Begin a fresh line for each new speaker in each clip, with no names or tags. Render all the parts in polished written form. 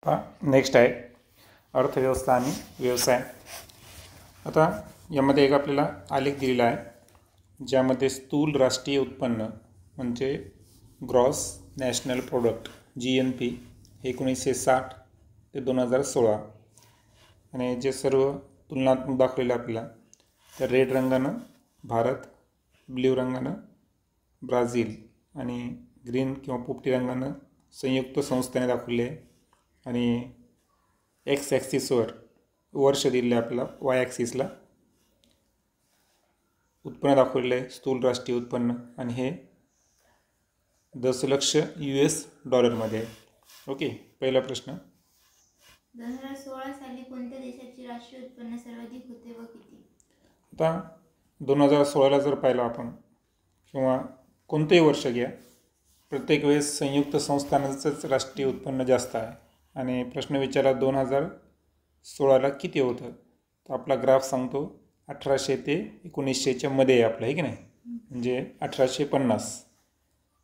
Next आहे अर्थव्यवस्था आणि व्यवसाय. आता यामध्ये एक आपल्याला आलेख दिलेला आहे ज्यामध्ये स्थूल राष्ट्रीय उत्पन्न म्हणजे ग्रॉस नॅशनल प्रोडक्ट GNP 1960 ते 2016 आणि जे सर्व तुलनात्मक दाखवलेलं आपल्याला तर रेड रंगानं भारत, ब्ल्यू रंगानं ब्राझील आणि ग्रीन किंवा पोपटी रंगानं संयुक्त संस्थाने दाखवले आहे. आणि एक्स ॲक्सिसवर वर्ष दिले आपल्याला, वाय ॲक्सिसला उत्पन्न दाखवलेलं आहे स्थूल राष्ट्रीय उत्पन्न आणि हे दशलक्ष $मध्ये आहे. ओके, पहिला प्रश्न.
2016 साली कोणत्या देशाचे राष्ट्रीय उत्पन्न सर्वाधिक होते व किती?
आता 2016ला जर पाहिलं आपण किंवा कोणतेही वर्ष घ्या, प्रत्येक वेळेस संयुक्त संस्थानाचंच राष्ट्रीय उत्पन्न जास्त आहे. आणि प्रश्न विचारला 2016ला किती होतं, तर आपला ग्राफ सांगतो 1800 ते 1900च्या मध्ये आहे आपलं, आहे की नाही, म्हणजे 1850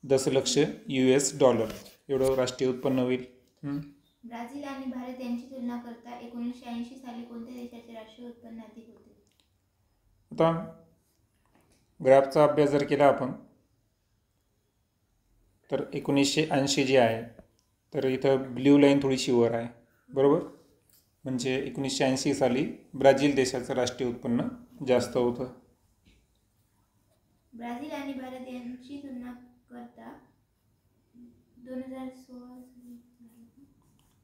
दशलक्ष $, एवढं राष्ट्रीय उत्पन्न होईल.
ब्राझील आणि भारत यांची तुलना करता 1980 साली कोणत्या देशाचे राष्ट्रीय उत्पन्न अधिक होते?
आता ग्राफचा अभ्यास जर केला आपण तर 1980 जे आहे तर इथं ब्ल्यू लाईन थोडीशी वर आहे, बरोबर, म्हणजे 1980 साली ब्राझील देशाचं राष्ट्रीय उत्पन्न जास्त होतं.
ब्राझील आणि भारत यांची तुलना करता 2016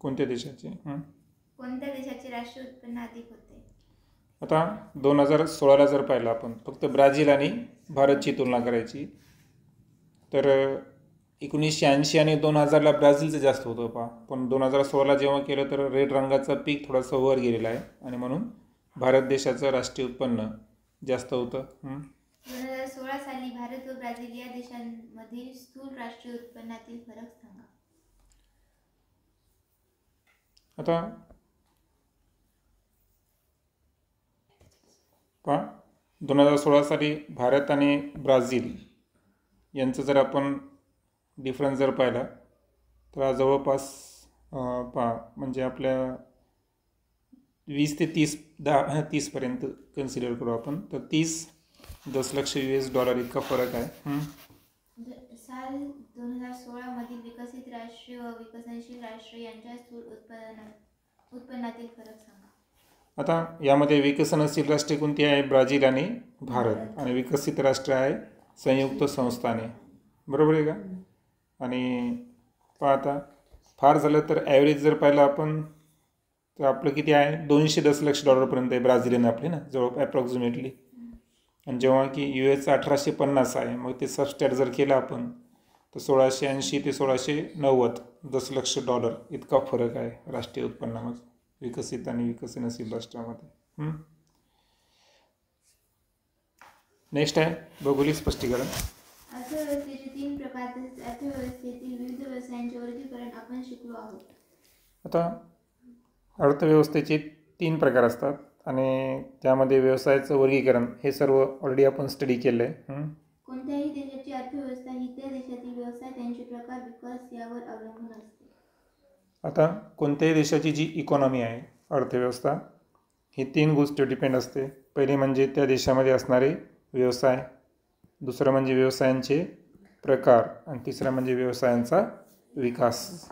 कोणत्या देशाचे
राष्ट्रीय उत्पन्न अधिक होते?
आता 2016ला जर पाहिलं आपण फक्त ब्राझील आणि भारतची तुलना करायची तर 1980 आणि 2000ला ब्राझीलचं जास्त होतं पहा, पण 2016ला जेव्हा केलं तर रेड रंगाचा पीक थोडासा वर गेलेला आहे आणि म्हणून भारत देशाचं राष्ट्रीय उत्पन्न जास्त होतं.
2016 साली भारत व ब्राझील या देशांमधील स्थूल राष्ट्रीय उत्पन्नातील फरक सांगा.
आता पहा 2016 साली भारत आणि ब्राझील यांचं जर आपण डिफरन्स जर पाहिला तर जवळपास पहा म्हणजे आपल्या 20 ते 30पर्यंत कन्सिडर करू आपण, तर 30 दशलक्ष $, इतका फरक आहे.
साल 2016 मधील विकसित राष्ट्र व विकसनशील राष्ट्र यांच्या स्थूल उत्पन्नातील फरक सांगा.
आता यामध्ये विकसनशील राष्ट्रे कोणती आहे? ब्राझील आणि भारत. आणि विकसित राष्ट्र आहे संयुक्त संस्थाने, बरोबर आहे का? आणि पाहता फार झालं तर ॲव्हरेज जर पाहिलं आपण तर आपलं किती आहे? 200 दशलक्ष $पर्यंत आहे ब्राझीलियन आपले ना, जवळ ॲप्रॉक्सिमेटली. आणि जेव्हा की US 1850 आहे, मग ते सबस्टॅट जर केलं आपण तर 1680 ते 1690 दशलक्ष $, इतका फरक आहे राष्ट्रीय उत्पन्नामध्ये विकसित आणि विकसनशील राष्ट्रामध्ये. नेक्स्ट आहे भौगोलिक स्पष्टीकरण.
अर्थव्यवस्थेचे 3 प्रकार तसेच अर्थव्यवस्थेतील विविध व्यवसायांचे वर्गीकरण आपण शिकलो आहोत.
आता अर्थव्यवस्थेचे 3 प्रकार असतात आणि त्यामध्ये व्यवसायाचं वर्गीकरण हे सर्व ऑलरेडी आपण स्टडी केलं आहे.
कोणत्याही देशाची अर्थव्यवस्था ही त्या देशातील व्यवसाय, त्यांचे प्रकार, विकास यावर अवलंबून असते.
आता कोणत्याही देशाची जी इकॉनॉमी आहे, अर्थव्यवस्था, ही 3 गोष्टी डिपेंड असते. पहिली म्हणजे त्या देशामध्ये असणारे व्यवसाय, दुसरं म्हणजे व्यवसायांचे प्रकार आणि तिसरं म्हणजे व्यवसायांचा विकास.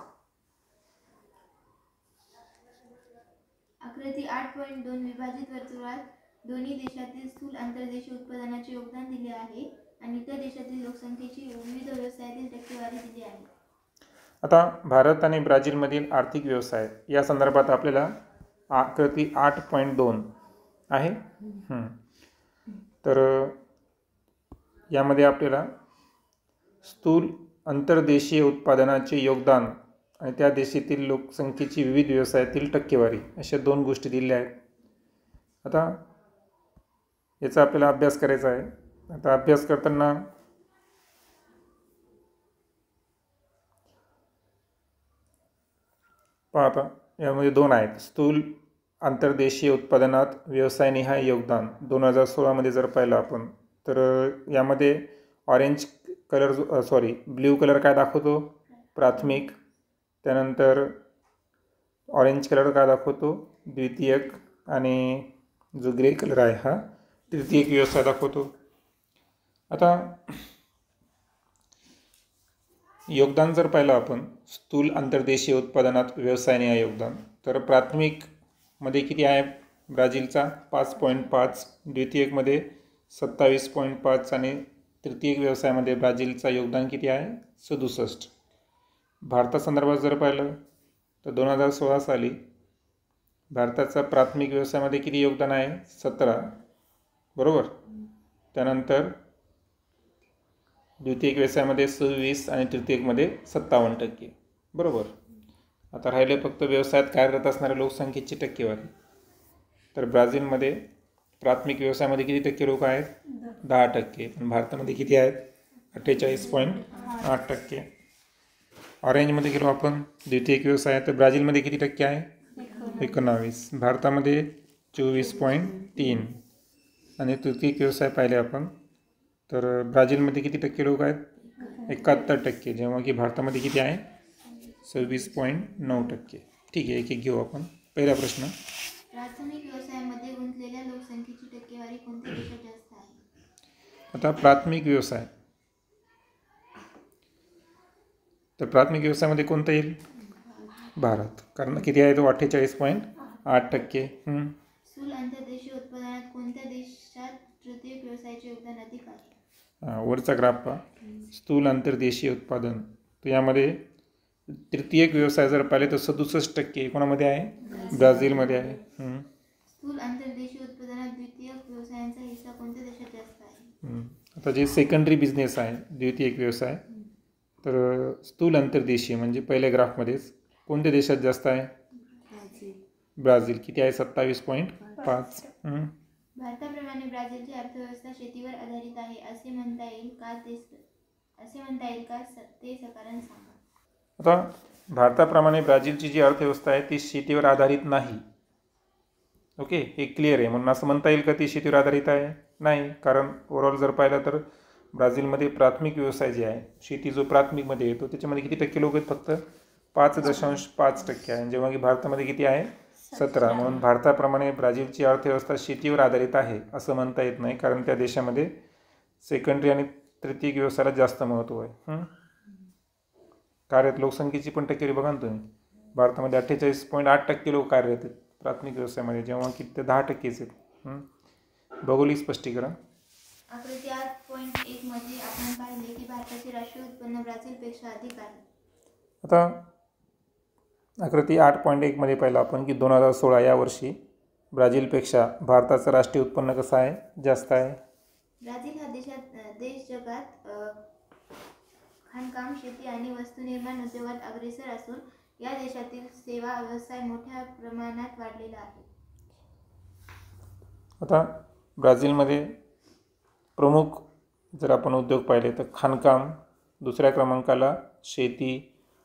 आकृती 8.2 विभाजित वर्तुळात दोन्ही देशातील स्थूल आंतरदेशीय उत्पादनाचे योगदान दिले आहे आणि त्या देशातील लोकसंख्येची विविध व्यवसायातील टक्केवारी दिली आहे.
आता भारत आणि ब्राझीलमधील आर्थिक व्यवसाय या संदर्भात आपल्याला आकृती 8.2 आहे. तर यामध्ये आपल्याला स्थूल अंतर्देशीय उत्पादनाचे योगदान आणि त्या देशातील लोकसंख्येची विविध व्यवसायातील टक्केवारी अशा 2 गोष्टी दिल्या आहेत. आता याचा आपल्याला अभ्यास करायचा आहे. आता अभ्यास करताना पाहता यामध्ये 2 आहेत. स्थूल आंतरदेशीय उत्पादनात व्यवसायनिहाय योगदान 2016मध्ये जर पाहिलं आपण तर यामध्ये ऑरेंज कलर ब्ल्यू कलर काय दाखवतो? प्राथमिक, त्यानंतर ऑरेंज कलर का दाखवतो द्वितीयक आणि जो ग्रे कलर आहे हा तृतीयक व्यवसाय दाखवतो. आता योगदान जर पाहिलं आपण स्थूल अंतर्देशीय उत्पादनात व्यवसायाने योगदान, तर प्राथमिकमध्ये किती आहे ब्राझीलचा 5.5, द्वितीयकमध्ये 27.5 आणि तृतीयक व्यवसायामध्ये ब्राझीलचा योगदान किती आहे 67. भारतासंदर्भात जर पाहिलं तर 2016 साली भारताचा प्राथमिक व्यवसायामध्ये किती योगदान आहे 17, बरोबर. त्यानंतर द्वितीयक व्यवसायामध्ये 26 आणि तृतीयकमध्ये 57%, बरोबर. आता राहिले फक्त व्यवसायात कार्यरत असणाऱ्या लोकसंख्येची टक्केवारी. तर ब्राझीलमध्ये प्राथमिक व्यवसायामध्ये किती टक्के लोक आहेत 10%, पण भारतामध्ये किती आहेत 48.8%. ऑरेंजमध्ये गेलो आपण द्वितीयक व्यवसाय, तर ब्राझीलमध्ये किती टक्के आहे 19, भारतामध्ये 24.3. आणि तृतीयक व्यवसाय पाहिले आपण तर ब्राझीलमध्ये किती टक्के लोक आहेत 71%, जेव्हा की भारतामध्ये किती आहे 26.9%. ठीक आहे, एक एक घेऊ आपण. पहिला प्रश्न,
प्राथमिक व्यवसायामध्ये गुंतलेल्या लोकसंख्येची टक्केवारी कोणत्या देशात जास्त आहे?
आता प्राथमिक व्यवसाय, तर प्राथमिक व्यवसायामध्ये कोणता येईल भारत, कारण किती आहे तो 48.8%.
स्थूल अंतर्देशीय उत्पादनात कोणत्या देशात तृतीयक व्यवसायाचे योगदान अधिक आहे?
वरचा ग्राफ पहा, स्थूल अंतर्देशीय उत्पादन, तर यामध्ये तृतीयक व्यवसाय जर पाहिले तर 67% कोणामध्ये आहे ब्राझीलमध्ये आहे.
स्थूल अंतर्देशीय उत्पादनात द्वितीयक व्यवसायांचा हिस्सा कोणत्या देशात जास्त आहे?
आता जे सेकंडरी बिझनेस आहे द्वितीयक व्यवसाय, तर स्थूल अंतर्देशीय म्हणजे पहिल्या ग्राफमध्येच कोणत्या देशात जास्त आहे ब्राझील, किती आहे 27.5.
भारताप्रमाणे ब्राझीलची अर्थव्यवस्था शेतीवर आधारित आहे असे म्हणता येईल का ते कारण सांगा.
आता भारताप्रमाणे ब्राझीलची जी अर्थव्यवस्था आहे ती शेतीवर आधारित नाही. ओके, हे क्लिअर आहे. म्हणून असं म्हणता येईल का ती शेतीवर आधारित आहे? नाही, कारण ओव्हरऑल जर पाहिलं तर ब्राझीलमध्ये प्राथमिक व्यवसाय जे आहे शेती जो प्राथमिकमध्ये येतो त्याच्यामध्ये किती टक्के लोक आहेत फक्त 5.5% आहे, जेव्हा की भारतामध्ये किती आहे 17. म्हणून भारताप्रमाणे ब्राझीलची अर्थव्यवस्था शेतीवर आधारित आहे असं म्हणता येत नाही, कारण त्या देशामध्ये सेकंडरी आणि तृतीयक व्यवसायाला जास्त महत्त्व आहे. कार्यरत लोकसंख्येची पण टक्केवारी बघा ना तुम्ही, भारतामध्ये 48.8% लोक कार्यरत आहेत प्राथमिक व्यवसायामध्ये, जेव्हा की ते 10%च आहेत. भौगोलिक स्पष्टीकरण,
आकृती 8.1 मध्ये आपण पाहिले की भारताचे राष्ट्रीय उत्पन्न ब्राझीलपेक्षा अधिक आहे.
आता आकृती 8.1 मध्ये पाहिलं आपण की 2016 या वर्षी ब्राझीलपेक्षा भारताचं राष्ट्रीय उत्पन्न कसं आहे जास्त आहे.
ब्राझील हा देश जगात खाणकाम, शेती आणि वस्तू निर्माण उद्योगात अग्रेसर असून या देशातील सेवा व्यवसाय मोठ्या प्रमाणात वाढलेला आहे.
आता ब्राझीलमध्ये प्रमुख जर आपण उद्योग पाहिले तर खाणकाम, दुसऱ्या क्रमांकाला शेती,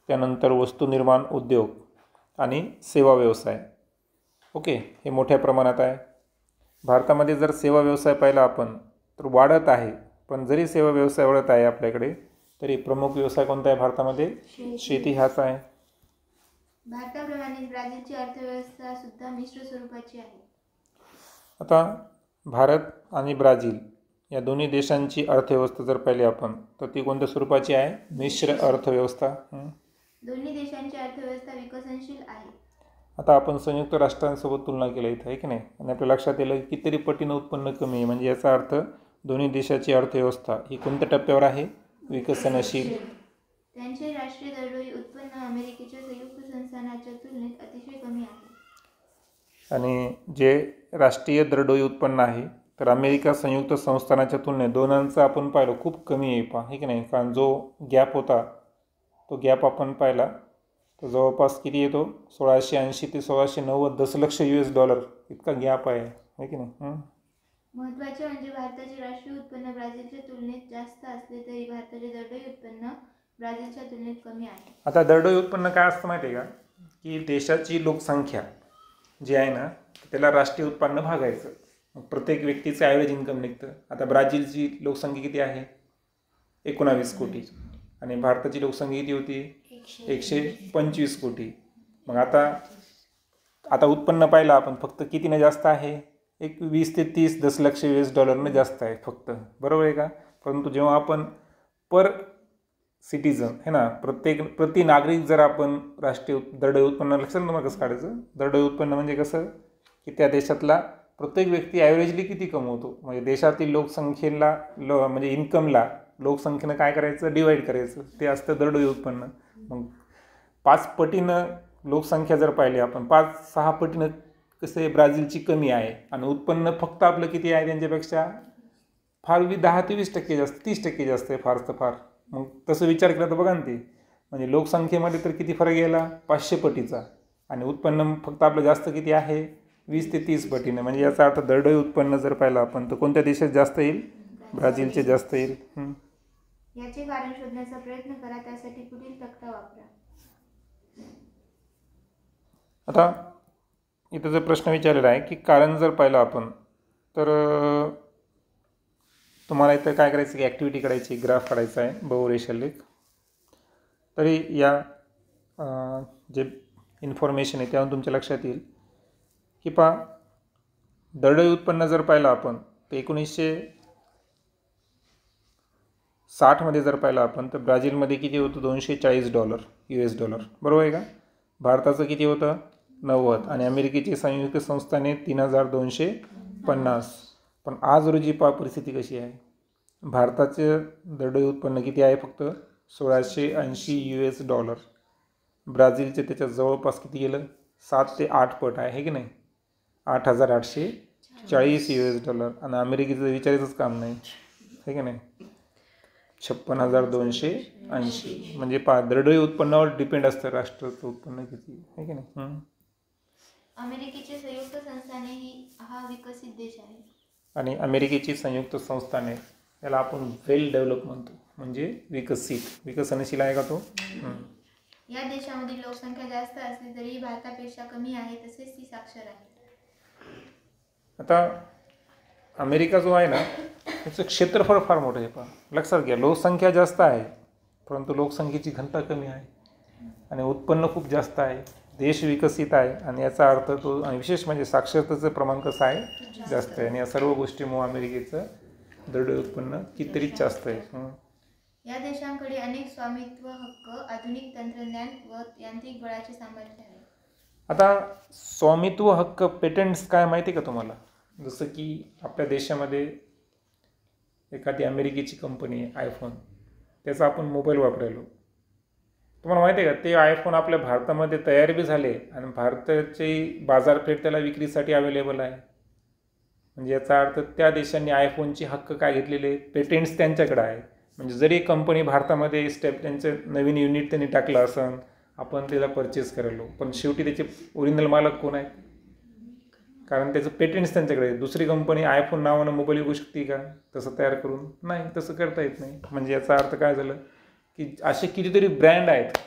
त्यानंतर वस्तू निर्माण उद्योग आणि सेवा व्यवसाय. ओके, हे मोठ्या प्रमाणात आहे. भारतामध्ये जर सेवा व्यवसाय पाहिला आपण तर वाढत आहे, पण जरी सेवा व्यवसाय वाढत आहे आपल्याकडे तरी प्रमुख व्यवसाय कोणता आहे भारतामध्ये शेती हाच आहे.
भारताप्रमाणे ब्राझीलची अर्थव्यवस्था सुद्धा मिश्र स्वरूपाची आहे.
आता भारत आणि ब्राझील या दोन्ही देशांची अर्थव्यवस्था जर पाहिली आपण तर ती कोणत्या स्वरूपाची आहे मिश्र अर्थव्यवस्था.
दोन्ही देशांची अर्थव्यवस्था विकसनशील आहे.
आता आपण संयुक्त राष्ट्रांसोबत तुलना केली इथं आहे की नाही, आणि आपल्या लक्षात येईल की कितीतरी पटीनं उत्पन्न कमी आहे, म्हणजे याचा अर्थ दोन्ही देशाची अर्थव्यवस्था ही कोणत्या टप्प्यावर आहे विकसनशील.
त्यांचे राष्ट्रीय दरडोई उत्पन्न अमेरिकेच्या संयुक्त संस्थानाच्या तुलनेत अतिशय कमी आहे.
आणि जे राष्ट्रीय दरडोई उत्पन्न आहे तर अमेरिका संयुक्त संस्थानाच्या तुलनेत दोनांचं आपण पाहिलं खूप कमी आहे पहा आहे की नाही, कारण जो गॅप होता तो गॅप आपण पाहिला तो जवळपास किती येतो 1680 ते 1690 दशलक्ष US$ इतका गॅप आहे की नाही.
महत्त्वाचे म्हणजे भारताचे राष्ट्रीय उत्पन्न ब्राझीलच्या तुलनेत जास्त असले तरी भारताचे दरडोई उत्पन्न ब्राझीलच्या तुलनेत कमी आहे. आता
दरडोई उत्पन्न काय असतं माहिती आहे का, की देशाची लोकसंख्या जी आहे ना त्याला राष्ट्रीय उत्पन्न भागायचं, प्रत्येक व्यक्तीचं ॲव्हरेज इन्कम निघतं. आता ब्राझीलची लोकसंख्या किती आहे 19 कोटी आणि भारताची लोकसंख्या किती होती 125 कोटी. मग आता आता उत्पन्न पाहिलं आपण फक्त कितीनं जास्त आहे, एक 20 ते 30 दशलक्ष US$ जास्त आहे फक्त, बरोबर आहे का. परंतु जेव्हा आपण पर सिटीजन है ना, प्रति नागरिक जर आपण राष्ट्रीय दरडोई उत्पन्न, लक्षात ना मग कसं काढायचं. दरडोई उत्पन्न म्हणजे कसं की त्या देशातला प्रत्येक व्यक्ती ॲव्हरेजली किती कमवतो, म्हणजे देशातील लोकसंख्येला म्हणजे इन्कमला लोकसंख्येनं काय करायचं, डिवाईड करायचं, ते असतं दरडोई उत्पन्न. मग 5 पटीनं लोकसंख्या जर पाहिली आपण, 5-6 पटीनं कसं ब्राझीलची कमी आहे आणि उत्पन्न फक्त आपलं किती आहे त्यांच्यापेक्षा, फार 10 ते 20% जास्त, 30% जास्त आहे फारच तर फार. मग तसं विचार केला तर बघा ना, ते म्हणजे लोकसंख्येमध्ये तर किती फरक गेला, 500 पटीचा, आणि उत्पन्न फक्त आपलं जास्त किती आहे, 20 ते 30 पटीने. म्हणजे याचा अर्थ दरडोई उत्पन्न जर पाहिलं आपण तर कोणत्या देशात जास्त येईल, ब्राझीलचे जास्त येईल.
याचे कारण शोधण्याचा प्रयत्न करा, त्यासाठी पुढील तक्ता वापरा.
आता इथं जर प्रश्न विचारलेला आहे की कारण जर पाहिलं आपण तर तुम्हाला इथं काय करायचं की ॲक्टिव्हिटी करायची, ग्राफ काढायचा आहे बहुरेषालेख. तरी या जे इन्फॉर्मेशन आहे त्यावरून तुमच्या लक्षात येईल की दरडोई उत्पन्न जर पाहिलं आपण तर 1960 जर पाहिलं आपण तर ब्राझीलमध्ये किती होतं, $240 US$, बरोबर आहे का. भारताचं किती होतं, 90, आणि अमेरिकेची संयुक्त संस्थाने 3250. पण आज रोजी परिस्थिती कशी आहे, भारताचे दरडोई उत्पन्न किती आहे, फक्त $1680 US. ब्राझीलचे त्याच्या जवळपास किती गेलं, 7 ते 8 पट आहे की नाही, $8840 US. आणि अमेरिकेचं विचारायचंच काम नाही आहे की नाही, 56,280. म्हणजे दरडोई उत्पन्नावर डिपेंड असतं राष्ट्राचं उत्पन्न किती आहे की नाही.
अमेरिकेची संयुक्त संस्थाने हा विकसित देश आहे,
आणि अमेरिकेची संयुक्त संस्थाने याला आपण वेल डेव्हलप म्हणतो, म्हणजे विकसनशील आहे का तो.
या देशामध्ये लोकसंख्या जास्त असली तरी भारतापेक्षा कमी आहे, तसेच ती साक्षर आहे.
आता अमेरिका जो आहे ना त्याचं क्षेत्रफळ फार मोठं आहे. लक्षात घ्या, लोकसंख्या जास्त आहे परंतु लोकसंख्येची घनता कमी आहे, आणि उत्पन्न खूप जास्त आहे, देश विकसित आहे, आणि याचा अर्थ तो, आणि विशेष म्हणजे साक्षरतेचं प्रमाण कसं आहे, जास्त आहे. आणि या सर्व गोष्टीमुळे अमेरिकेचं दरडोई उत्पन्न कितीतरी जास्त आहे.
या देशांकडे अनेक स्वामित्व हक्क, आधुनिक तंत्रज्ञान व यांत्रिक बळाचे सामर्थ्य आहे.
आता स्वामित्व हक्क, पेटंट्स काय माहिती आहे का तुम्हाला. जसं की आपल्या देशामध्ये एखादी अमेरिकेची कंपनी आहे आयफोन, त्याचा आपण मोबाईल वापरायलो, तुम्हाला माहिती आहे का ते आयफोन आपल्या भारतामध्ये तयार बी झाले आणि भारताची बाजारपेठ त्याला विक्रीसाठी अवेलेबल आहे. म्हणजे याचा अर्थ त्या देशांनी आयफोनचे हक्क काय घेतलेले, पेटेंट्स त्यांच्याकडे आहे. म्हणजे जरी कंपनी भारतामध्ये त्यांचं नवीन युनिट त्यांनी टाकलं असं, आपण त्याला परचेस करायलो, पण शेवटी त्याचे ओरिजिनल मालक कोण आहेत, कारण त्याचं पेटेंट्स त्यांच्याकडे आहे. दुसरी कंपनी आयफोन नावानं मोबाईल विकू शकते का तसं तयार करून, नाही, तसं करता येत नाही. म्हणजे याचा अर्थ काय झालं की असे कितीतरी ब्रँड आहेत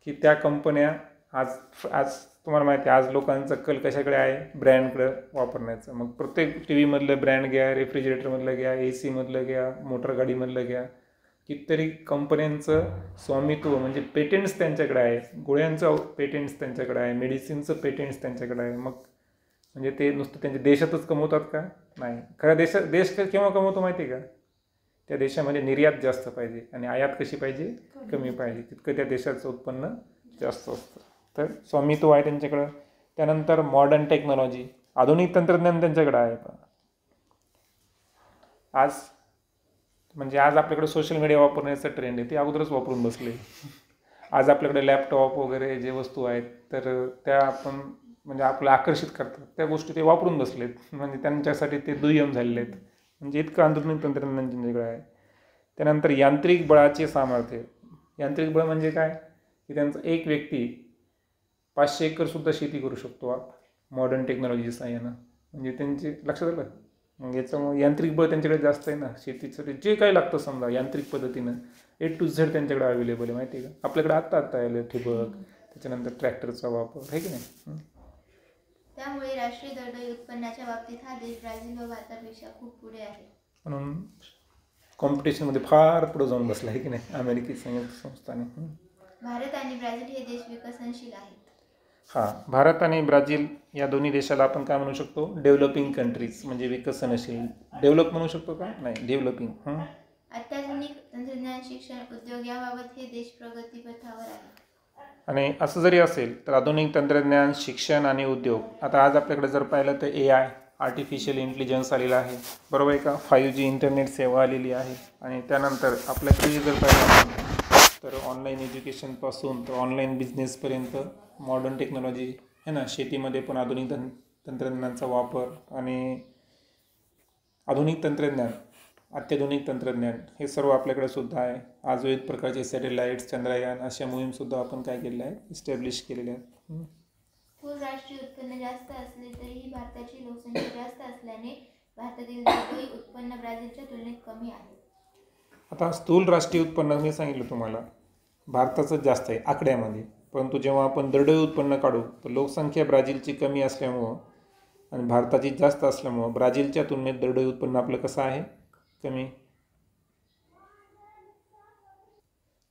की त्या कंपन्या आज तुम्हाला माहिती आहे, आज लोकांचा कल कशाकडे आहे, ब्रँडकडं वापरण्याचं. मग प्रत्येक टी व्हीमधलं ब्रँड घ्या, रेफ्रिजरेटरमधलं घ्या, AC मधलं घ्या, मोटर गाडीमधलं घ्या, कितीतरी कंपन्यांचं स्वामित्व म्हणजे पेटेंट्स त्यांच्याकडे आहे. गोळ्यांचं पेटेंट्स त्यांच्याकडे आहे, मेडिसिनचं पेटेंट्स त्यांच्याकडे आहे. मग म्हणजे ते नुसतं त्यांच्या देशातच कमवतात का, नाही. खरं देश केव्हा कमवतो माहिती आहे का, त्या देशामध्ये निर्यात जास्त पाहिजे आणि आयात कशी पाहिजे, कमी पाहिजे, तितकं त्या देशाचं उत्पन्न जास्त असतं. तर स्वामित्व आहे त्यांच्याकडं. त्यानंतर मॉडर्न टेक्नॉलॉजी, आधुनिक तंत्रज्ञान त्यांच्याकडे आहे. आज आपल्याकडे सोशल मीडिया वापरण्याचं ट्रेंड आहे, ते अगोदरच वापरून बसले. आज आपल्याकडे लॅपटॉप वगैरे जे वस्तू आहेत तर त्या आपण म्हणजे आपलं आकर्षित करतात, त्या गोष्टी ते वापरून बसलेत. म्हणजे त्यांच्यासाठी ते दुय्यम झालेले आहेत. म्हणजे इतकं आधुनिक तंत्रज्ञान त्यांच्याकडे आहे. त्यानंतर यांत्रिक बळाचे सामर्थ्य. यांत्रिक बळ म्हणजे काय की त्यांचा एक व्यक्ती 500 एकरसुद्धा शेती करू शकतो मॉडर्न टेक्नॉलॉजी साहाय्यानं. म्हणजे त्यांचे लक्षात आलं. मग याच्यामुळे यांत्रिक बळ त्यांच्याकडे जास्त आहे ना, शेतीसाठी जे काही लागतं समजा यांत्रिक पद्धतीनं A to Z त्यांच्याकडे अवेलेबल आहे. माहिती आहे का, आपल्याकडे आत्ता आलं ठिबक, त्याच्यानंतर ट्रॅक्टरचा वापर आहे की नाही.
त्यामुळे राष्ट्रीय दरडोई उत्पन्नाच्या बाबतीत हा देश ब्राझील व भारतापेक्षा खूप पुढे आहे.
म्हणून कॉम्पिटिशनमध्ये फार पुढे जाऊन बसला आहे की नाही अमेरिकी संयुक्त संस्थाने.
भारत आणि ब्राझील हे देश विकसनशील आहेत.
भारत आणि ब्राझील या दोन्ही देशाला आपण काय म्हणू शकतो? डेव्हलपिंग कंट्रीज, म्हणजे विकसनशील. डेव्हलप म्हणू शकतो का? नाही, डेव्हलपिंग.
अत्याधुनिक तंत्रज्ञान, शिक्षण, उद्योग याबाबत हे देश प्रगतीपथावर आहे.
आणि असं जरी असेल तर आधुनिक तंत्रज्ञान, शिक्षण आणि उद्योग, आता आज आपल्याकडे जर पाहिलं तर AI, आर्टिफिशियल इंटेलिजन्स आलेला आहे, बरोबर आहे का? 5G इंटरनेट सेवा आलेली आहे. आणि त्यानंतर आपल्याकडे जर पाहिलं तर ऑनलाईन एज्युकेशनपासून तर ऑनलाईन बिझनेसपर्यंत मॉडर्न टेक्नॉलॉजी आहे ना. शेतीमध्ये पण आधुनिक तंत्रज्ञानाचा वापर आणि आधुनिक तंत्रज्ञान, अत्याधुनिक तंत्रज्ञान हे सर्व आपल्याकडे सुद्धा आहे. आज विविध प्रकारचे सॅटेलाईट्स, चंद्रयान अशा मोहीमसुद्धा आपण काय केलेल्या आहेत? इस्टॅब्लिश केलेल्या आहेत.
स्थूल राष्ट्रीय उत्पन्न जास्त असले तरीही भारताची लोकसंख्या जास्त असल्याने भारतातील दरडोई उत्पन्न ब्राझीलच्या तुलनेत कमी आहे.
आता स्थूल राष्ट्रीय उत्पन्न मी सांगितलं तुम्हाला भारताचं जास्त आहे आकड्यामध्ये, परंतु जेव्हा आपण दरडोई उत्पन्न काढू तर लोकसंख्या ब्राझीलची कमी असल्यामुळं आणि भारताची जास्त असल्यामुळं ब्राझीलच्या तुलनेत दरडोई उत्पन्न आपलं कसं आहे? कमी.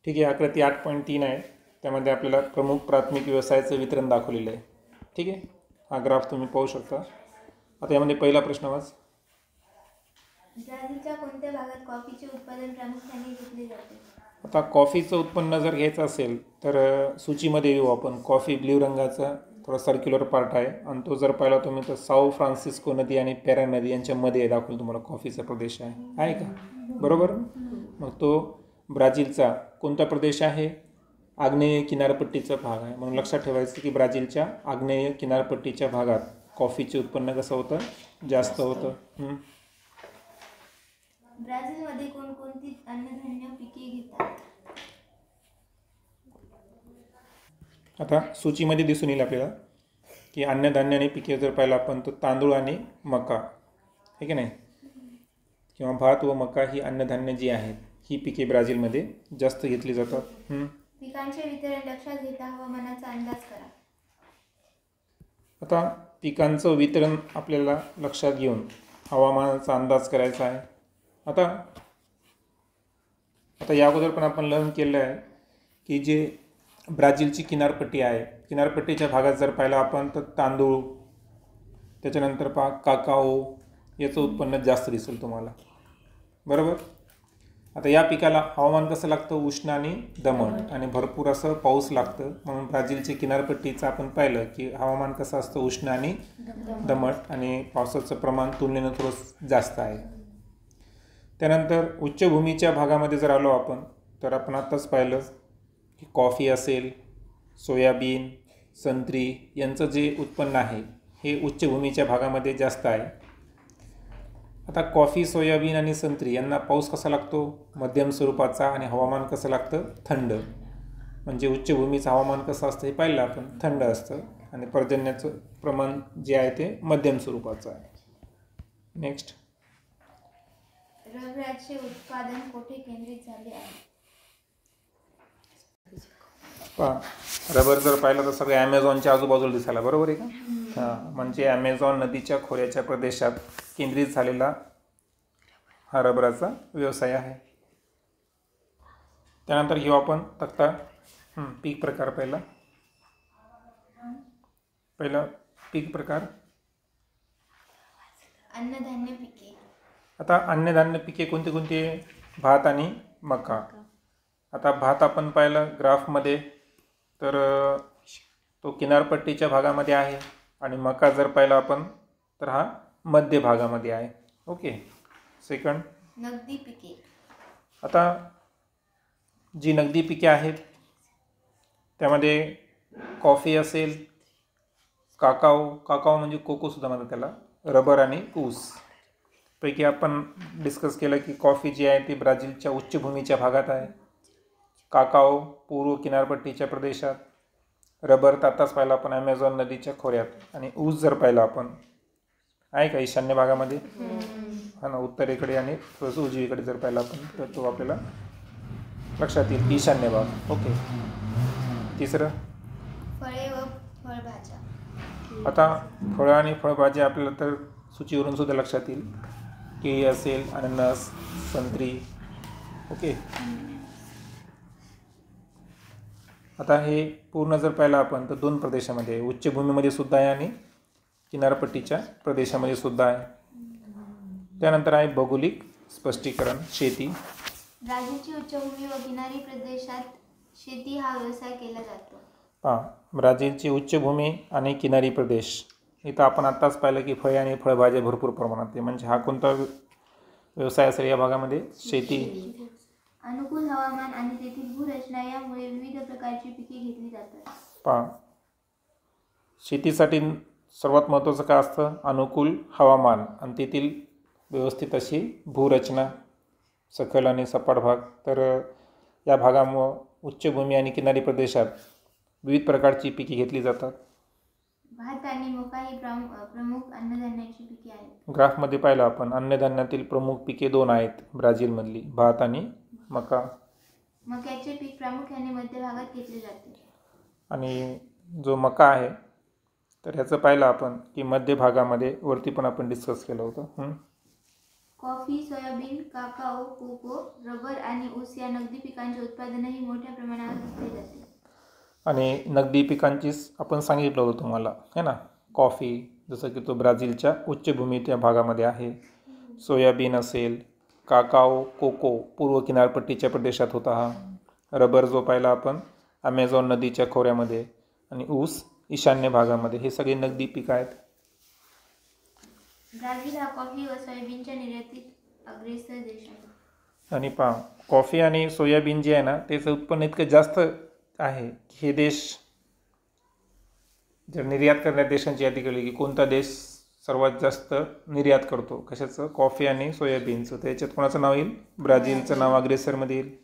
ठीक आहे, आकृती 8.3 आहे. त्यामध्ये आपल्याला प्रमुख प्राथमिक व्यवसायाचं वितरण दाखवलेलं आहे. ठीक आहे, हा ग्राफ तुम्ही पाहू शकता. आता यामध्ये पहिला प्रश्न वाच.
ब्राझीलच्या कोणत्या भागात कॉफीचे उत्पादन प्रामुख्याने घेतले जाते?
आता कॉफीचं उत्पन्न जर घ्यायचं असेल तर सूचीमध्ये येऊ आपण. कॉफी ब्ल्यू रंगाचा थोडा सर्क्युलर पार्ट आहे आणि तो जर पाहिला तुम्ही तर साओ फ्रान्सिस्को नदी आणि पॅरा नदी यांच्यामध्ये दाखवलं तुम्हाला कॉफीचा प्रदेश आहे का? बरोबर. मग तो ब्राझीलचा कोणता प्रदेश आहे? आग्नेय किनारपट्टीचा भाग आहे. म्हणून लक्षात ठेवायचं की ब्राझीलच्या आग्नेय किनारपट्टीच्या भागात कॉफीचे उत्पन्न कसं होतं? जास्त होतं.
ब्राझीलमध्ये कोणकोणती अन्नधान्य पिके घेतात?
आता सूचीमध्ये दिसून येईल आपल्याला की अन्नधान्य आणि पिके जर पाहिलं आपण तर तांदूळ आणि मका, आहे की नाही, किंवा भात व मका ही अन्नधान्य जी आहेत ही पिके ब्राझीलमध्ये जास्त घेतली जातात.
पिकांचे वितरण लक्षात घेता हवामानाचा अंदाज करा.
आता पिकांचं वितरण आपल्याला लक्षात घेऊन हवामानाचा अंदाज करायचा आहे. आता या अगोदर पण आपण लर्न केलं आहे की जे ब्राझीलची किनारपट्टी आहे, किनारपट्टीच्या भागात जर पाहिलं आपण तर तांदूळ, त्याच्यानंतर काकाओ याचं उत्पन्न जास्त दिसेल तुम्हाला, बरोबर. आता या पिकाला हवामान कसं लागतं? उष्ण आणि दमट, आणि भरपूर असं पाऊस लागतं. म्हणून ब्राझीलची किनारपट्टीचं आपण पाहिलं की हवामान कसं असतं? उष्ण आणि दमट, आणि पावसाचं प्रमाण तुलनेनं थोडं जास्त आहे. त्यानंतर उच्चभूमीच्या भागामध्ये जर आलो आपण तर आपण आत्ताच पाहिलं की कॉफी असेल, सोयाबीन, संत्री यांचं जे उत्पन्न आहे हे उच्चभूमीच्या भागामध्ये जास्त आहे. आता कॉफी, सोयाबीन आणि संत्री यांना पाऊस कसा लागतो? मध्यम स्वरूपाचा, आणि हवामान कसं लागतं? थंड. म्हणजे उच्चभूमीचं हवामान कसं असतं हे पाहिलं आपण, थंड असतं, आणि पर्जन्याचं प्रमाण जे आहे ते मध्यम स्वरूपाचं आहे. नेक्स्ट.
रबराचे उत्पादन कोठे केंद्रित झाले आहे?
रबर जर पाहिलं तर सगळे ॲमेझॉनच्या आजूबाजूला दिसायला, बरोबर आहे का? म्हणजे ॲमेझॉन नदीच्या खोऱ्याच्या प्रदेशात केंद्रित झालेला हा रबराचा व्यवसाय आहे. त्यानंतर घेऊ आपण तक्ता पीक प्रकार. पहिला पीक प्रकार
अन्नधान्य पिके.
आता अन्नधान्य पिके कोणती कोणती? भात आणि मका. आता भात आपण पाहिलं ग्राफमध्ये तर तो किनारपट्टीच्या भागामध्ये आहे, आणि मका जर पाहिला आपण तर हा मध्य भागामध्ये आहे. ओके. सेकंड,
नगदी पिके.
आता जी नगदी पिके आहेत त्यामध्ये कॉफी असेल, काकाओ म्हणजे कोकोसुद्धा म्हणतात त्याला, रबर आणि ऊस. पैकी आपण डिस्कस केलं की कॉफी जी आहे ती ब्राझीलच्या उच्चभूमीच्या भागात आहे, काकाओ पूर्व किनारपट्टीच्या प्रदेशात, रबर आताच पाहिला आपण ॲमेझॉन नदीच्या खोऱ्यात, आणि ऊस जर पाहिला आपण आहे का ईशान्य भागामध्ये, हा ना, उत्तरेकडे आणि थोडंसं उजवीकडे जर पाहिला आपण तर तो आपल्याला लक्षात येईल ईशान्य भाग. ओके. तिसरं,
फळे व फळभाज्या.
आता फळं आणि फळभाज्या आपल्याला तर सूचीवरून सुद्धा लक्षात येईल. केळी असेल, अननस, संत्री. ओके. आता हे पूर्ण जर पाहिलं आपण तर 2 प्रदेशामध्ये आहे, उच्चभूमीमध्ये सुद्धा आहे आणि किनारपट्टीच्या प्रदेशामध्ये सुद्धा आहे. त्यानंतर आहे भौगोलिक स्पष्टीकरण शेती.
ब्राझीलची उच्चभूमी व किनारी प्रदेशात शेती हा व्यवसाय केला जातो.
ब्राझीलची उच्चभूमी आणि किनारी प्रदेश. इथं आपण आत्ताच पाहिलं की फळे आणि फळभाज्या भरपूर प्रमाणात आहे, म्हणजे हा कोणता व्यवसाय असेल या भागामध्ये? शेती.
अनुकूल हवामान आणि तेथील भूरचना यामुळे विविध प्रकारची पिके घेतली जातात.
शेतीसाठी सर्वात महत्त्वाचं काय असतं? अनुकूल हवामान आणि तेथील व्यवस्थित अशी भूरचना, सखल आणि सपाट भाग. तर या भागामुळं उच्चभूमी आणि किनारी प्रदेशात विविध प्रकारची पिके घेतली जातात.
भात आणि मका ही प्रमुख अन्नधान्याची पिके आहेत.
ग्राफमध्ये पाहिलं आपण अन्नधान्यातील प्रमुख पिके 2 आहेत ब्राझीलमधली, भात आणि मका.
मक्याचे पीक प्रामुख्याने मध्य भागात घेतले जाते.
आणि जो मका आहे तर ह्याचं पाहिलं आपण की मध्य भागामध्ये वरती पण आपण डिस्कस केलं होतं.
Coffee, soybean, cacao, cocoa, rubber आणि ऊस या नगदी पिकांचे उत्पादनही मोठ्या प्रमाणावर घेतले जाते.
आणि नगदी पिकांचीच आपण सांगितलं होतं तुम्हाला, है ना. कॉफी जसं की तो ब्राझीलच्या उच्चभूमी त्या भागामध्ये आहे. सोयाबीन असेल, काकाओ, कोको पूर्व किनारपट्टीच्या प्रदेशात होता हा. रबर जो पाहिला आपण ॲमेझॉन नदीच्या खोऱ्यामध्ये, आणि ऊस ईशान्य भागामध्ये. हे सगळे नगदी पिकं आहेत.
ब्राझील हा कॉफी व सोयाबीनच्या निर्यातीत अग्रेसर देश आहे.
आणि कॉफी आणि सोयाबीन जे आहे ना त्याचं उत्पन्न इतकं जास्त आहे की हे देश जर निर्यात करणाऱ्या देशांची यादी केली की कोणता देश सर्वात जास्त निर्यात करतो कशाचं? कॉफी आणि सोयाबीनचं. त्याच्यात कोणाचं नाव येईल? ब्राझीलचं नाव अग्रेसरमध्ये येईल.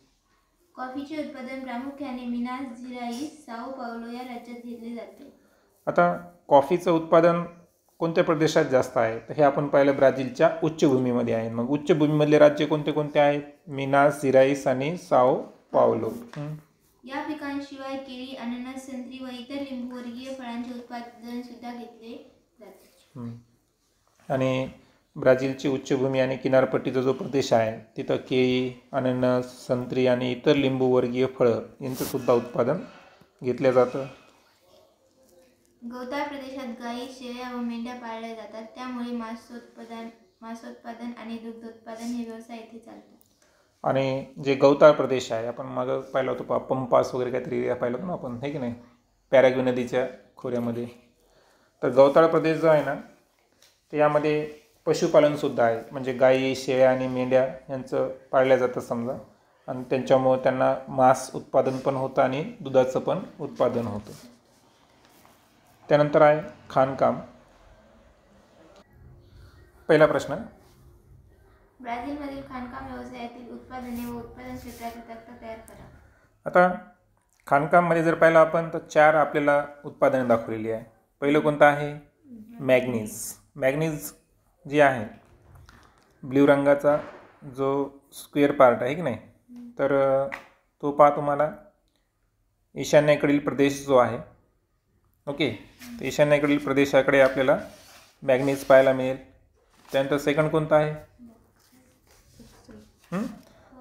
कॉफीचे उत्पादन प्रामुख्याने मिनास जिराईस, साओ पावलो या राज्यात घेतले जाते.
आता कॉफीचं उत्पादन कोणत्या प्रदेशात जास्त आहे तर हे आपण पाहिलं ब्राझीलच्या उच्चभूमीमध्ये आहे. मग उच्चभूमीमधले राज्य कोणते कोणते आहेत? मिनास जिराईस आणि साओ पावलो.
या पिकांशिवाय केळी, अननस, संत्री व इतर लिंबूवर्गीय फळांचे उत्पादन सुद्धा घेतले जाते.
आणि ब्राझीलची उच्चभूमी आणि किनारपट्टीचा जो प्रदेश आहे तिथं केळी, अननस, संत्री आणि इतर लिंबूवर्गीय फळं यांचं सुद्धा उत्पादन घेतलं जातं.
गवताळ प्रदेशात गायी, शेळ्या व मेंढ्या पाळल्या जातात, त्यामुळे मांसोत्पादन आणि दुग्धोत्पादन हे व्यवसाय येथे चालतात.
आणि जे गवताळ प्रदेश आहे आपण मागं पाहिलं होतं पंपास वगैरे काहीतरी एरिया पाहिलं होतं ना आपण, हे की नाही, पॅराग्वे नदीच्या खोऱ्यामध्ये. तर गवताळ प्रदेश जो आहे ना तर यामध्ये पशुपालनसुद्धा आहे, म्हणजे गायी, शेळ्या आणि मेंढ्या यांचं पाळल्या जातं समजा, आणि त्यांच्यामुळं त्यांना मांस उत्पादन पण होतं आणि दुधाचं पण उत्पादन होतं. त्यानंतर आहे खाणकाम. पहिला प्रश्न,
ब्राझीलमधील खाणकाम व्यवसायातील उत्पादने व उत्पादन क्षेत्राचा तक्ता तयार करा.
आता खाणकाममध्ये जर पाहिलं आपण तर 4 आपल्याला उत्पादने दाखवलेली आहे. पहिलं कोणतं आहे? मॅग्नीज. मॅग्नीज जी आहे ब्ल्यू रंगाचा जो स्क्वेअर पार्ट आहे की नाही, तर तो पहा तुम्हाला ईशान्येकडील प्रदेश जो आहे, ओके, तर ईशान्येकडील प्रदेशाकडे आपल्याला मॅग्नीज पाहायला मिळेल. त्यानंतर सेकंड कोणता आहे?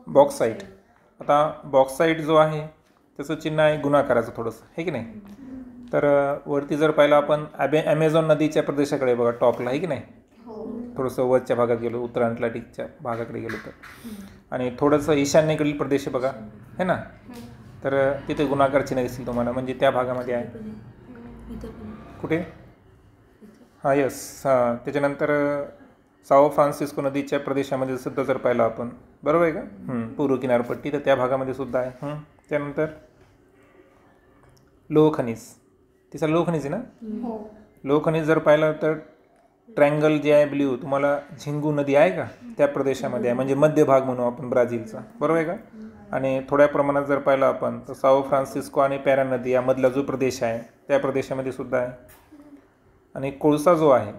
बॉक्साईट. आता बॉक्साईट जो आहे त्याचं चिन्ह आहे गुणाकाराचं थोडंसं, आहे की नाही. तर वरती जर पाहिलं आपण ॲमेझॉन नदीच्या प्रदेशाकडे बघा टॉपला, आहे की नाही, थोडंसं वरच्या भागात गेलो, उत्तर अटलांटिकच्या भागाकडे गेलो तर, आणि थोडंसं ईशान्येकडील प्रदेश बघा, है ना, तर तिथे गुणाकार चिन्ह दिसतील तुम्हाला, म्हणजे त्या भागामध्ये आहे. कुठे? हां, यस, हां. त्याच्यानंतर साओ फ्रान्सिस्को नदीच्या प्रदेशामध्ये सुद्धा जर पाहिलं आपण, बरोबर आहे का, पूर्व किनारपट्टी, तर त्या भागामध्ये सुद्धा आहे. त्यानंतर लोह खनिज, तिचा लोह खनिज आहे ना. लोह खनिज जर पाहिलं तर ट्रँगल जे आहे ब्ल्यू, तुम्हाला झिंगू नदी आहे का त्या प्रदेशामध्ये आहे, म्हणजे मध्य भाग म्हणू आपण ब्राझीलचा, बरोबर आहे का. आणि थोड्या प्रमाणात जर पाहिलं आपण तर साओ फ्रान्सिस्को आणि पॅरा नदी यामधला जो प्रदेश आहे त्या प्रदेशामध्ये सुद्धा आहे. आणि कोळसा जो आहे,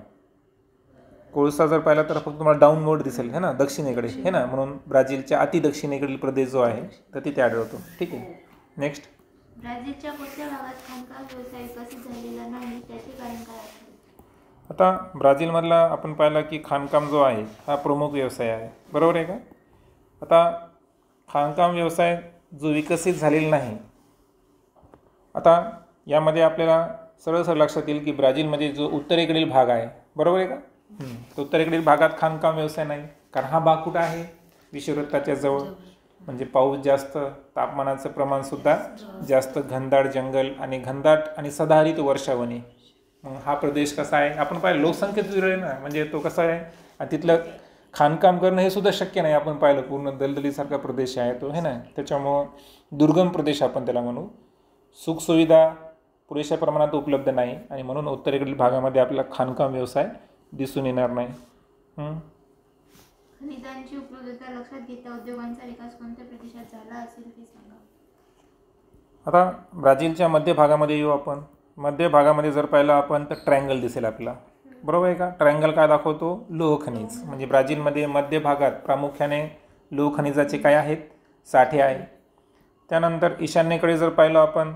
कोळसा जर पाहिला तर फक्त तुम्हाला डाऊनवर्ड दिसेल, है ना, दक्षिणेकडे, है ना, म्हणून ब्राझीलच्या अति दक्षिणेकडील प्रदेश जो आहे तर तिथे आढळतो. ठीक आहे. नेक्स्ट,
ब्राझीलच्या कोणत्या भागात खाणकाम व्यवसाय विकसित झालेला नाही, त्याचे कारण काय आहे?
आता ब्राझीलमधला आपण पाहिला की खाणकाम जो आहे हा प्रमुख व्यवसाय आहे, बरोबर आहे का. आता खाणकाम व्यवसाय जो विकसित झालेला नाही आता यामध्ये आपल्याला सरळ लक्षात येईल की ब्राझीलमध्ये जो उत्तरेकडील भाग आहे, बरोबर आहे का, तर उत्तरेकडील भागात खाणकाम व्यवसाय नाही, कारण हा भाग कुठं आहे, विषुववृत्ताच्या जवळ, म्हणजे पाऊस जास्त, तापमानाचं प्रमाणसुद्धा जास्त, घनदाट जंगल आणि घनदाट आणि सदाहरित वर्षावने. मग हा प्रदेश कसा आहे, आपण पाहिलं लोकसंख्येत आहे ना, म्हणजे तो कसा आहे, आणि तिथलं खाणकाम करणं हे सुद्धा शक्य नाही. आपण पाहिलं पूर्ण दलदलीसारखा प्रदेश आहे तो, हे ना, त्याच्यामुळं दुर्गम प्रदेश आपण त्याला म्हणू. सुखसुविधा पुरेशा प्रमाणात उपलब्ध नाही आणि म्हणून उत्तरेकडील भागामध्ये आपल्याला खाणकाम व्यवसाय दिसून येणार नाही.
खनिजांची उपलब्धता लक्षात घेता उद्योगांचा विकास कोणत्या प्रदेशात झाला असेल ते सांगा.
आता ब्राझीलच्या मध्य भागामध्ये येऊ आपण. मध्य भागामध्ये जर पाहिलं आपण तर ट्रायंगल दिसेल आपल्याला, बरोबर आहे का. ट्रायंगल काय दाखवतो, लोह खनिज, म्हणजे ब्राझीलमध्ये मध्य भागात प्रामुख्याने लोह खनिजाचे काय आहेत, साठे आहे. त्यानंतर ईशान्येकडे जर पाहिलं आपण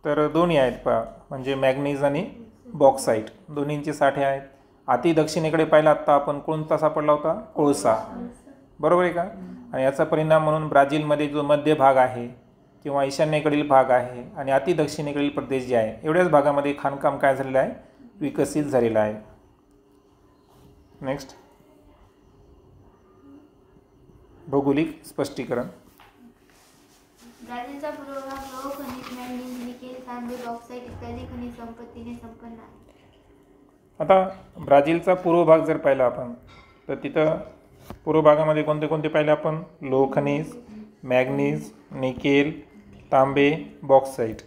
तर दोन्ही आहेत म्हणजे मॅग्नीज आणि बॉक्साईट, दोन्हींचे साठे आहेत. अति दक्षिणेकडे पाहिलं आत्ता आपण कोणता सापडला होता, कोळसा, बरोबर आहे का. आणि याचा परिणाम म्हणून ब्राझीलमध्ये जो मध्य भाग आहे किंवा ईशान्येकडील भाग आहे आणि अति दक्षिणेकडील प्रदेश जे आहे, एवढ्याच भागामध्ये खाणकाम काय झालेलं आहे, विकसित झालेलं आहे. नेक्स्ट, भौगोलिक स्पष्टीकरण.
ब्राझीलचा पूर्व भाग लोह खनिज, मॅग्नीज, निकेल, तांबे, बॉक्साईट इत्यादी खनिज संपत्तीने संपन्न आहे.
आता ब्राझीलचा पूर्व भाग जर पाहिला आपण तर तिथं पूर्व भागामध्ये कोणते कोणते पाहिले आपण, लोह खनिज, मॅग्नीज, निकेल, तांबे, बॉक्साईट,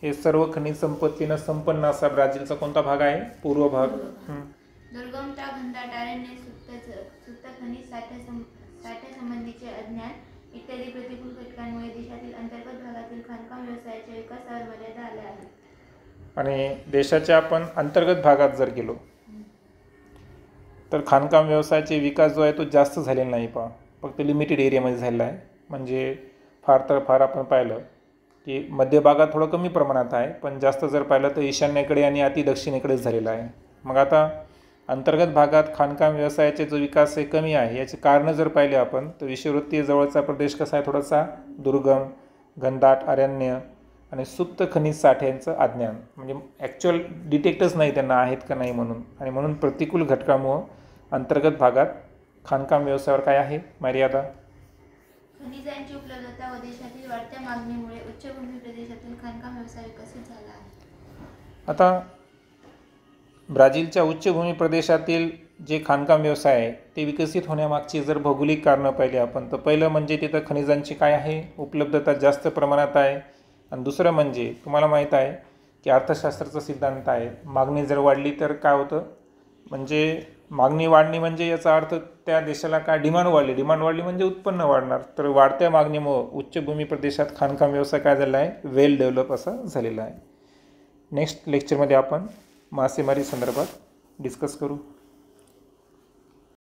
हे सर्व खनिज संपत्तीनं संपन्न असा ब्राझीलचा कोणता भाग आहे, पूर्व भाग.
दुर्गमता, घनदाट अरण्ये, सुप्त खनिज साठ्यासंबंधीचे अज्ञान इत्यादी प्रतिकूल घटकांमुळे देशातील अंतर्गत भागातील खाणकाम व्यवसायाच्या विकासावर मर्यादा आल्या आहेत.
आणि देशाच्या आपण अंतर्गत भागात जर गेलो तर खाणकाम व्यवसायाचे विकास जो आहे तो जास्त झालेला नाही, फक्त लिमिटेड एरियामध्ये झालेला आहे. म्हणजे फार तर फार आपण पाहिलं की मध्य भागात थोडं कमी प्रमाणात आहे, पण जास्त जर पाहिलं तर ईशान्येकडे आणि अति दक्षिणेकडेच झालेला आहे. मग आता अंतर्गत भागात खाणकाम व्यवसायाचे जो विकास आहे कमी आहे, याचे कारणं जर पाहिले आपण तर विषुववृत्तीय जवळचा प्रदेश कसा आहे, थोडासा दुर्गम, घनदाट अरण्य आणि सुप्त खनिज साठ्यांचं अज्ञान, म्हणजे ॲक्च्युअल डिटेक्टच नाही त्यांना आहेत का नाही म्हणून. आणि म्हणून प्रतिकूल घटकामुळं अंतर्गत भागात खाणकाम व्यवसायावर काय आहे, मर्यादा.
खनिजांची उपलब्धता व देशातील वाढत्या मागणीमुळे उच्चभूमी प्रदेशातील खाणकाम व्यवसाय विकसित झाला आहे.
आता ब्राझीलच्या उच्चभूमी प्रदेशातील जे खाणकाम व्यवसाय आहे ते विकसित होण्यामागची जर भौगोलिक कारणं पाहिली आपण तर पहिलं म्हणजे तिथं खनिजांची काय आहे, उपलब्धता जास्त प्रमाणात आहे. आणि दुसरं म्हणजे तुम्हाला माहीत आहे की अर्थशास्त्राचा सिद्धांत आहे, मागणी जर वाढली तर काय होतं, म्हणजे मागणी वाढणी म्हणजे याचा अर्थ त्या देशाला काय, डिमांड वाढली म्हणजे उत्पन्न वाढणार. तर वाढत्या मागणीमुळं उच्चभूमी प्रदेशात खाणकाम व्यवसाय काय झाला आहे, वेल डेव्हलप असा झालेला आहे. नेक्स्ट लेक्चरमध्ये आपण मासेमारी संदर्भात डिस्कस करू.